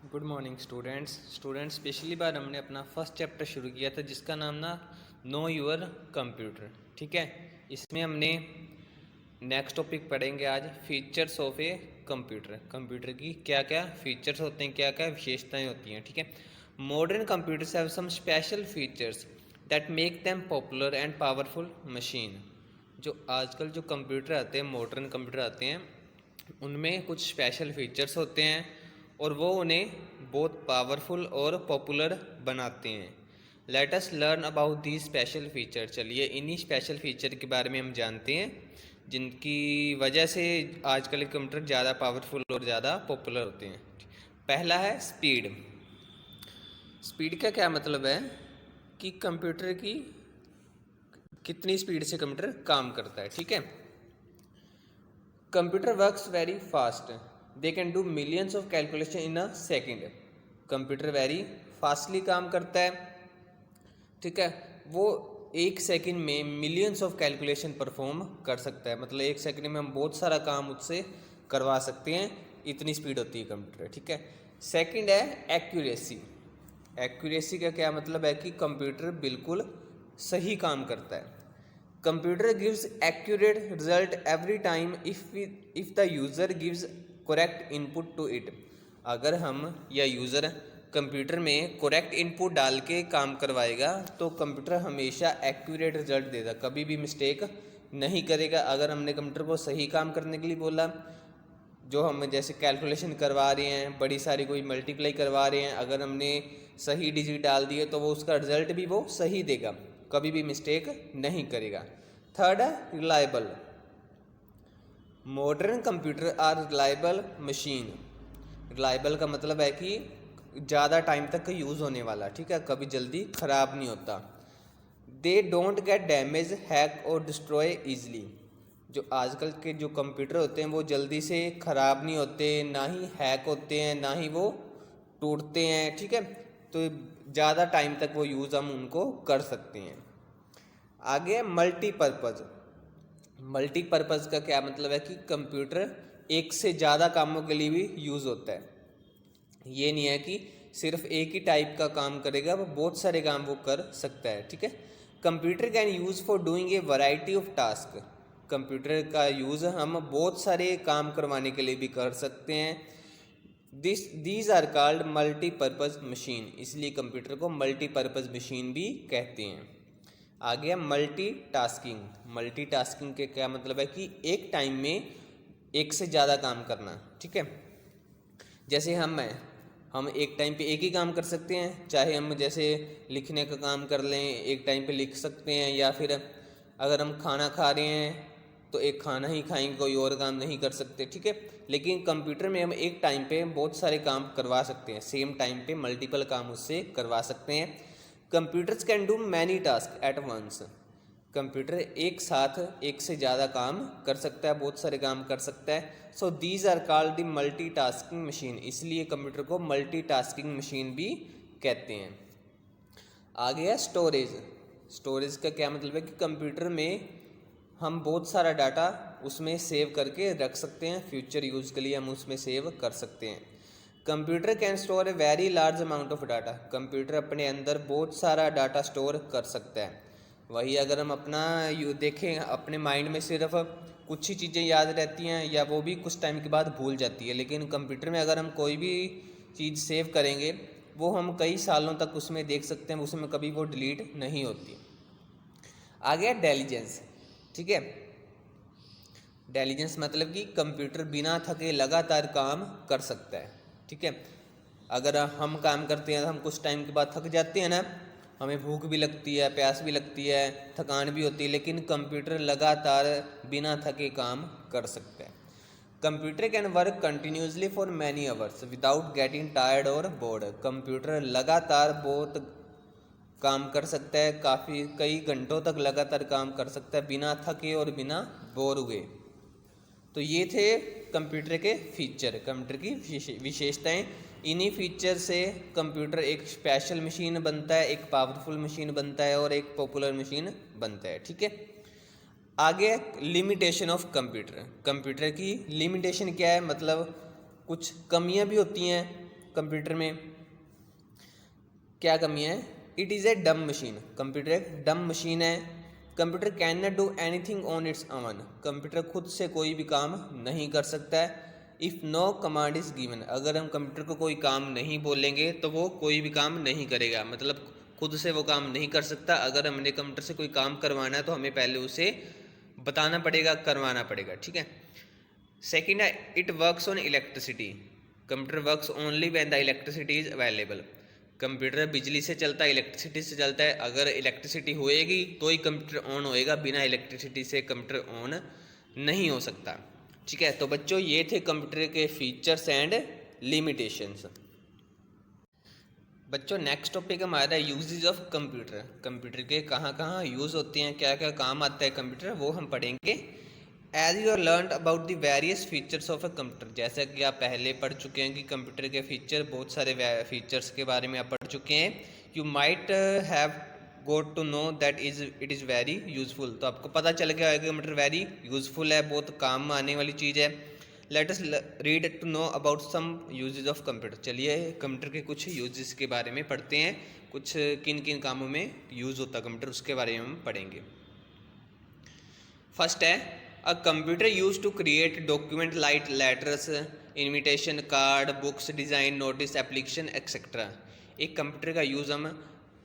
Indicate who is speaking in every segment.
Speaker 1: Good morning students पिछली बार हमने अपना फर्स्ट चैप्टर शुरू किया था जिसका नाम ना नो यूर कंप्यूटर। ठीक है, इसमें हमने नेक्स्ट टॉपिक पढ़ेंगे आज features of a computer. Computer की क्या क्या फीचर्स होते हैं, क्या क्या विशेषताएं होती हैं। ठीक है, modern computers have some special features that make them popular and powerful machine. जो आजकल जो कंप्यूटर आते हैं, मॉडर्न कंप्यूटर आते हैं, उनमें कुछ स्पेशल फीचर्स होते हैं और वो उन्हें बहुत पावरफुल और पॉपुलर बनाते हैं। Let us learn about the special feature. चलिए इन्हीं स्पेशल फीचर के बारे में हम जानते हैं जिनकी वजह से आजकल के कंप्यूटर ज़्यादा पावरफुल और ज़्यादा पॉपुलर होते हैं। पहला है स्पीड। स्पीड का क्या मतलब है कि कंप्यूटर की कितनी स्पीड से कंप्यूटर काम करता है। ठीक है, computer works very fast, they can do millions of calculation in a second. Computer very fastly काम करता है। ठीक है, वो एक सेकंड में मिलियंस ऑफ कैलकुलेशन परफॉर्म कर सकता है। मतलब एक सेकंड में हम बहुत सारा काम उससे करवा सकते हैं, इतनी स्पीड होती है कंप्यूटर। ठीक है, सेकंड है एक्यूरेसी। एक्यूरेसी का क्या मतलब है कि कंप्यूटर बिल्कुल सही काम करता है। Computer gives accurate result every time if the user gives correct input to it. अगर हम या यूज़र कंप्यूटर में करेक्ट इनपुट डाल के काम करवाएगा तो कंप्यूटर हमेशा एक्यूरेट रिजल्ट देगा, कभी भी मिस्टेक नहीं करेगा। अगर हमने कंप्यूटर को सही काम करने के लिए बोला, जो हम जैसे कैलकुलेशन करवा रहे हैं, बड़ी सारी कोई मल्टीप्लाई करवा रहे हैं, अगर हमने सही डिजिट डाल दिए तो वो उसका रिजल्ट भी वो सही देगा, कभी भी मिस्टेक नहीं करेगा। थर्ड है reliable. Modern computer are reliable machine. Reliable का मतलब है कि ज़्यादा टाइम तक यूज़ होने वाला। ठीक है, कभी जल्दी ख़राब नहीं होता। They don't get damage, hack और डिस्ट्रॉय ईजली। जो आजकल के जो कंप्यूटर होते हैं वो जल्दी से ख़राब नहीं होते, ना ही हैक होते हैं, ना ही वो टूटते हैं। ठीक है, तो ज़्यादा टाइम तक वो यूज़ हम उनको कर सकते हैं। आगे मल्टीपर्पज़। मल्टीपर्पज़ का क्या मतलब है कि कंप्यूटर एक से ज़्यादा कामों के लिए भी यूज़ होता है। ये नहीं है कि सिर्फ एक ही टाइप का काम करेगा, वो बहुत सारे काम वो कर सकता है। ठीक है, computer can use for doing a variety of task. Computer का यूज़ हम बहुत सारे काम करवाने के लिए भी कर सकते हैं। These are called multipurpose machine, इसलिए कंप्यूटर को मल्टीपर्पज़ मशीन भी कहते हैं। आ गया मल्टीटास्किंग। मल्टीटास्किंग के क्या मतलब है कि एक टाइम में एक से ज़्यादा काम करना। ठीक है, जैसे हम एक टाइम पे एक ही काम कर सकते हैं, चाहे हम जैसे लिखने का काम कर लें एक टाइम पे लिख सकते हैं, या फिर अगर हम खाना खा रहे हैं तो एक खाना ही खाएंगे, कोई और काम नहीं कर सकते। ठीक है, लेकिन कंप्यूटर में हम एक टाइम पे बहुत सारे काम करवा सकते हैं, सेम टाइम पे मल्टीपल काम उससे करवा सकते हैं। Computers can do many task at once. Computer एक साथ एक से ज़्यादा काम कर सकता है, बहुत सारे काम कर सकता है। So these are called the multitasking machine, इसलिए कंप्यूटर को मल्टीटास्किंग मशीन भी कहते हैं। आगे है स्टोरेज। स्टोरेज का क्या मतलब है कि कंप्यूटर में हम बहुत सारा डाटा उसमें सेव करके रख सकते हैं, फ्यूचर यूज़ के लिए हम उसमें सेव कर सकते हैं। Computer can store a very large amount of data. Computer अपने अंदर बहुत सारा डाटा स्टोर कर सकता है। वही अगर हम अपना देखें, अपने माइंड में सिर्फ कुछ ही चीज़ें याद रहती हैं या वो भी कुछ टाइम के बाद भूल जाती है, लेकिन कंप्यूटर में अगर हम कोई भी चीज़ सेव करेंगे वो हम कई सालों तक उसमें देख सकते हैं, उसमें कभी वो डिलीट नहीं होती। आ गया इंटेलिजेंस। ठीक है, इंटेलिजेंस मतलब कि कंप्यूटर बिना थके लगातार काम कर सकता है। ठीक है, अगर हम काम करते हैं तो हम कुछ टाइम के बाद थक जाते हैं ना, हमें भूख भी लगती है, प्यास भी लगती है, थकान भी होती है, लेकिन कंप्यूटर लगातार बिना थके काम कर सकता है। Computer can work continuously for many hours without getting tired और बोर्ड। कंप्यूटर लगातार बहुत काम कर सकता है, काफ़ी कई घंटों तक लगातार काम कर सकता है बिना थके और बिना बोर हुए। तो ये थे कंप्यूटर के फीचर, कंप्यूटर की विशेषताएं। इन्हीं फीचर से कंप्यूटर एक स्पेशल मशीन बनता है, एक पावरफुल मशीन बनता है और एक पॉपुलर मशीन बनता है। ठीक है, आगे लिमिटेशन ऑफ कंप्यूटर। कंप्यूटर की लिमिटेशन क्या है, मतलब कुछ कमियां भी होती हैं कंप्यूटर में क्या कमी है? इट इज़ ए डम मशीन, कंप्यूटर एक डम मशीन है। Computer can not do anything on its own, computer खुद से कोई भी काम नहीं कर सकता है। If no command is given, अगर हम कंप्यूटर को कोई काम नहीं बोलेंगे तो वो कोई भी काम नहीं करेगा, मतलब खुद से वो काम नहीं कर सकता। अगर हमने कंप्यूटर से कोई काम करवाना है तो हमें पहले उसे बताना पड़ेगा, करवाना पड़ेगा, ठीक है। सेकेंड है it works on electricity, computer works only when the electricity is available, computer बिजली से चलता है, इलेक्ट्रिसिटी से चलता है। अगर इलेक्ट्रिसिटी होएगी तो ही कंप्यूटर ऑन होएगा, बिना इलेक्ट्रिसिटी से कंप्यूटर ऑन नहीं हो सकता, ठीक है। तो बच्चों ये थे कंप्यूटर के फीचर्स एंड लिमिटेशंस। बच्चों नेक्स्ट टॉपिक हमारा यूजेज ऑफ कंप्यूटर, कंप्यूटर के कहाँ कहाँ यूज़ होते हैं, क्या क्या काम आता है कंप्यूटर, वो हम पढ़ेंगे। As you are learn about the various features of a computer, जैसा कि आप पहले पढ़ चुके हैं कि कंप्यूटर के फीचर, बहुत सारे फीचर्स के बारे में आप पढ़ चुके हैं। You might have got to know that it is very useful, तो आपको पता चल गया है कि कंप्यूटर वेरी यूज़फुल है, बहुत काम आने वाली चीज़ है। Let us read to know about some usages of computer, चलिए कंप्यूटर के कुछ यूजेस के बारे में पढ़ते हैं, कुछ किन किन कामों में यूज़ होता है कंप्यूटर, उसके बारे में हम पढ़ेंगे। फर्स्ट है a computer use to create document like letters, invitation card, books, design, notice, application etcetera. एक कंप्यूटर का यूज़ हम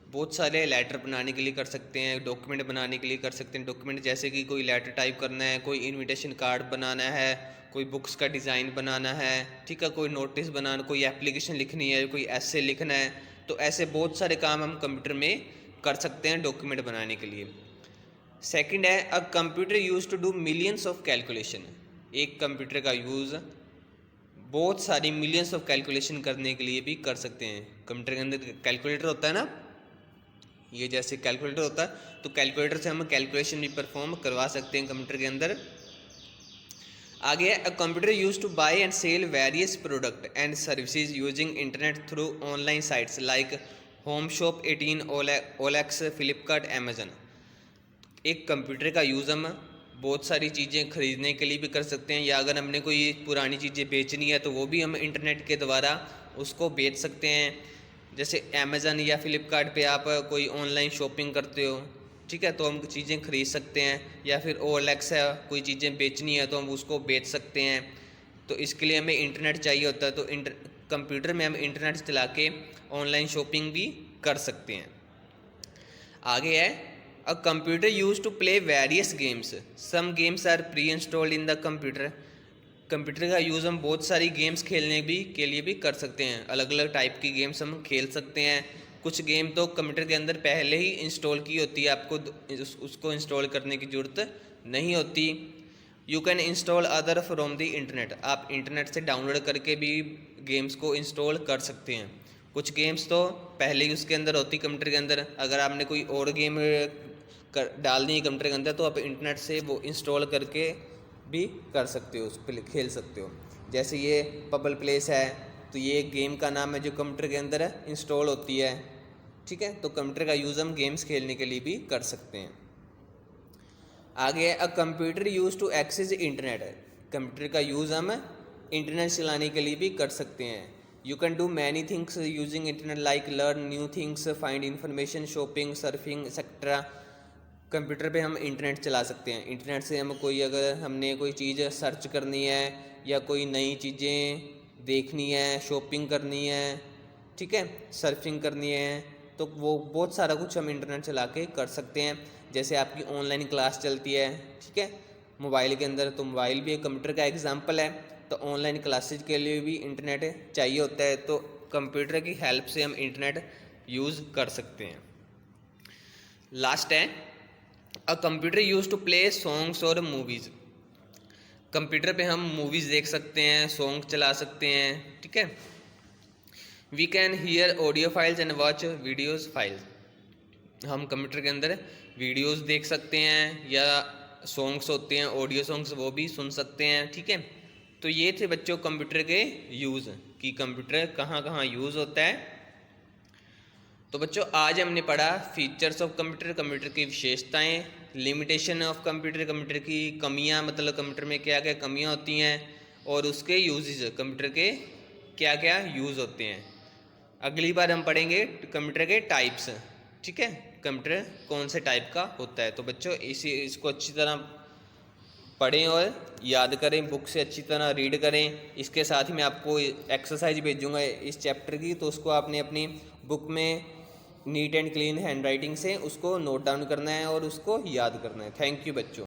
Speaker 1: बहुत सारे लेटर बनाने के लिए कर सकते हैं, डॉक्यूमेंट बनाने के लिए कर सकते हैं। डॉक्यूमेंट जैसे कि कोई लेटर टाइप करना है, कोई इनविटेशन कार्ड बनाना है, कोई बुक्स का डिज़ाइन बनाना है, ठीक है, कोई नोटिस बनाना, कोई एप्लीकेशन लिखनी है, कोई ऐसे लिखना है। तो ऐसे बहुत सारे काम हम कंप्यूटर में कर सकते हैं डॉक्यूमेंट बनाने के लिए। सेकंड है a computer use to do millions of calculation, एक कंप्यूटर का यूज़ बहुत सारी मिलियंस ऑफ कैलकुलेशन करने के लिए भी कर सकते हैं। कंप्यूटर के अंदर कैलकुलेटर होता है ना, ये जैसे कैलकुलेटर होता है, तो कैलकुलेटर से हम कैलकुलेशन भी परफॉर्म करवा सकते हैं कंप्यूटर के अंदर। आगे है a computer use to buy and sell various product and services using internet through online sites like home shop 18, OLX, Flipkart, Amazon. एक कंप्यूटर का यूज़ हम बहुत सारी चीज़ें ख़रीदने के लिए भी कर सकते हैं, या अगर हमने कोई पुरानी चीज़ें बेचनी है तो वो भी हम इंटरनेट के द्वारा उसको बेच सकते हैं। जैसे अमेज़न या फ्लिपकार्ट पे आप कोई ऑनलाइन शॉपिंग करते हो, ठीक है, तो हम चीज़ें ख़रीद सकते हैं। या फिर ओएलएक्स है, कोई चीज़ें बेचनी है तो हम उसको बेच सकते हैं। तो इसके लिए हमें इंटरनेट चाहिए होता है, तो कंप्यूटर में हम इंटरनेट चला के ऑनलाइन शॉपिंग भी कर सकते हैं। आगे है a computer use to play various games, some games are pre installed in the computer. Computer का यूज़ हम बहुत सारी गेम्स खेलने भी के लिए भी कर सकते हैं, अलग अलग टाइप की गेम्स हम खेल सकते हैं। कुछ गेम तो कंप्यूटर के अंदर पहले ही इंस्टॉल की होती है, आपको उसको इंस्टॉल करने की ज़रूरत नहीं होती। You can install other from the internet, आप इंटरनेट से डाउनलोड करके भी गेम्स को इंस्टॉल कर सकते हैं। कुछ गेम्स तो पहले ही उसके अंदर होती कंप्यूटर के अंदर, अगर आपने कोई और गेम डाल दी कंप्यूटर के अंदर तो आप इंटरनेट से वो इंस्टॉल करके भी कर सकते हो, उस पर खेल सकते हो। जैसे ये पबल प्लेस है, तो ये एक गेम का नाम है जो कंप्यूटर के अंदर इंस्टॉल होती है, ठीक है। तो कंप्यूटर का यूज़ हम गेम्स खेलने के लिए भी कर सकते हैं। आगे है a computer use to access internet, computer का यूज़ हम इंटरनेट चलाने के लिए भी कर सकते हैं। You can do many things using internet like learn new things, find information, shopping, surfing etcetera. Computer पे हम इंटरनेट चला सकते हैं, इंटरनेट से हम कोई, अगर हमने कोई चीज़ सर्च करनी है या कोई नई चीज़ें देखनी है, शॉपिंग करनी है, ठीक है, सर्फिंग करनी है, तो वो बहुत सारा कुछ हम इंटरनेट चला के कर सकते हैं। जैसे आपकी ऑनलाइन क्लास चलती है, ठीक है, मोबाइल के अंदर, तो मोबाइल भी एक कंप्यूटर का एग्जाम्पल है। तो ऑनलाइन क्लासेज के लिए भी इंटरनेट चाहिए होता है, तो कंप्यूटर की हेल्प से हम इंटरनेट यूज़ कर सकते हैं। लास्ट है a computer use to play songs और मूवीज़, कंप्यूटर पे हम मूवीज़ देख सकते हैं, सॉन्ग चला सकते हैं, ठीक है। We can hear audio files and watch videos files, हम कंप्यूटर के अंदर वीडियोस देख सकते हैं, या सॉन्ग्स होते हैं ऑडियो सॉन्ग्स, वो भी सुन सकते हैं, ठीक है। तो ये थे बच्चों कंप्यूटर के यूज़ कि कंप्यूटर कहाँ कहाँ यूज़ होता है। तो बच्चों आज हमने पढ़ा फीचर्स ऑफ कंप्यूटर, कंप्यूटर की विशेषताएं, लिमिटेशन ऑफ कंप्यूटर, कंप्यूटर की कमियां, मतलब कंप्यूटर में क्या क्या कमियां होती हैं, और उसके यूजेस, कंप्यूटर के क्या क्या यूज़ होते हैं। अगली बार हम पढ़ेंगे कंप्यूटर के टाइप्स, ठीक है, कंप्यूटर कौन से टाइप का होता है। तो बच्चों इसको अच्छी तरह पढ़ें और याद करें, बुक से अच्छी तरह रीड करें। इसके साथ ही मैं आपको एक्सरसाइज भेजूंगा इस चैप्टर की, तो उसको आपने अपनी बुक में neat and clean hand writing से उसको नोट डाउन करना है और उसको याद करना है। थैंक यू बच्चों।